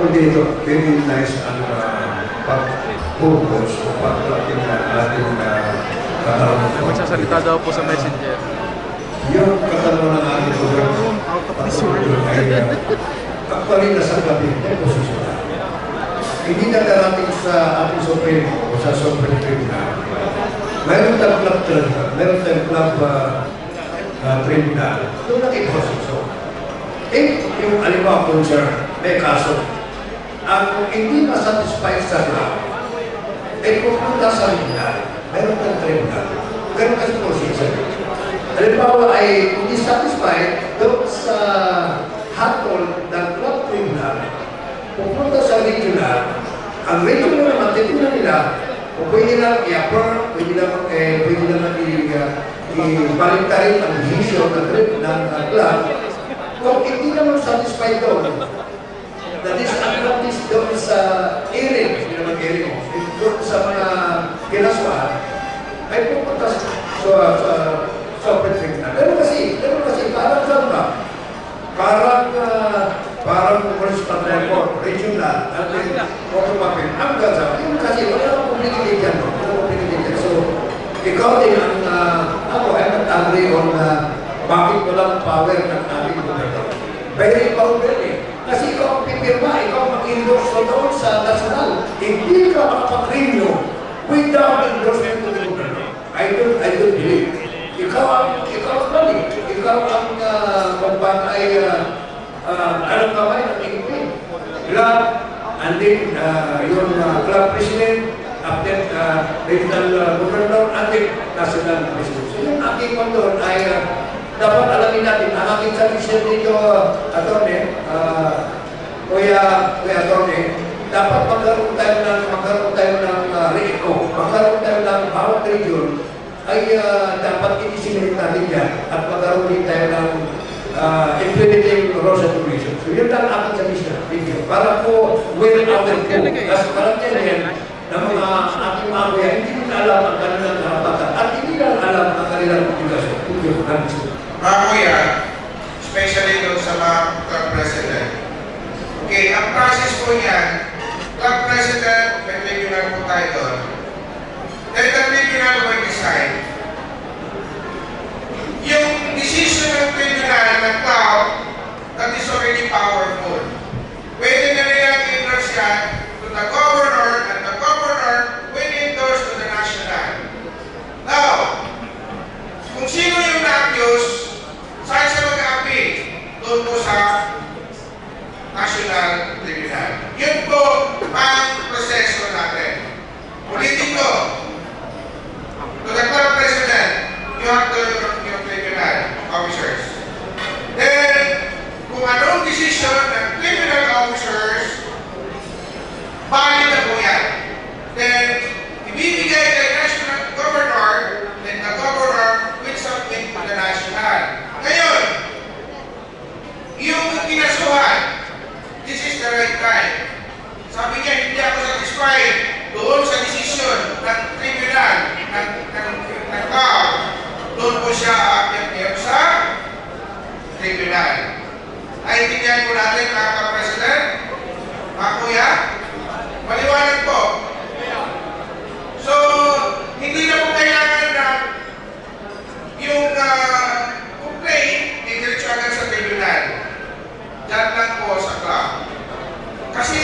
po dito, very nice ang pag-focus o pag-ating ating katawan. Magsasalita daw po sa messenger. Yung katawan ng ating gobyerno, ay actually nasa gabi, may posisyon. Hindi na darating sa ating Supremo o sa Supreme Tribunal. Mayroon tayong club tribunal, mayroon tayong club tribunal. Doon na i-posisyon. Yung alimang concern, may kaso. Kung hindi ma-satisfied sa club, pupunta sa tribunal. Mayroon tayong tribunal. Ganun kasi posisyon. Halimbawa ay hindi satisfied doon sa hatol ng club tribunal, pupunta sa regional, ang regional naman, titignan nila, kung pwede lang i-affirm, pwede naman i-baliktarin ang decision ng club. Kung hindi naman satisfied doon, na disadvantage doon sa hearing, hindi naman hearing, doon sa mga kinaswaan, ay pupunta sa Supreme Tribunal. Pero kasi, parang saan ba? Parang municipal record, regional, at then automatic. Ang gasa, yun kasi wala akong publicity dyan. So, ikaw din ang, ako ay nag-agree on bakit walang power ng ating gobyerno. Very overwhelming. Kasi ikaw ang pipirma, ikaw mag-endorse doon sa national. Hindi ka makapag-renew without endorsement of the gobyerno. I don't believe. Ikaw ang kumpan ay anong kamay ng ingpin. Club, and then yung club president, then regional governor, and then national president. So yung aking doon ay dapat alamin natin, ang aking suggestion dito, attorney, kuya attorney, dapat magkaroon tayo ng RECO, magkaroon tayo ng bawat region, ay dapat i-simulate natin yan at magkaroon din tayo ng implementing rules and regulations. So yun lang aking suggestion. Para po well-aware po. Kasi parang yan ng mga aking mga kuya, hindi nila alam ang kanilang karapatan at hindi nila alam ang kanilang obligasyon. Mga kuya, especially doon sa mga club president. Okay, ang process po niyan, club president, may tribunal po tayo doon. Then the tribunal will decide. Yung decision ng tribunal ng club, that is already powerful. Pwede na nilang endorse yan to the governor, and the governor will endorse to the national. Now, kung sino yung na-abuse, saan siya mag-appeal? Doon po sa national tribunal. Yun po ang proseso natin. Ulitin ko, to the club president, you have to your tribunal officers. Then, kung anong decision ng tribunal officers, valid na po yan. Then, ibibigay kay national governor, then the governor will submit to the national. Ngayon, yung kinasuhan, this is the right time. Sabi niya, hindi ako satisfied doon sa decision ng tribunal, ng CAO. Doon po siya aakyat sa tribunal. Naintindihan po natin, mga ka-president, mga kuya, maliwanag po. So, hindi na po kailangan na yung complaint, didiretso agad sa tribunal. Diyan lang po sa club. Kasi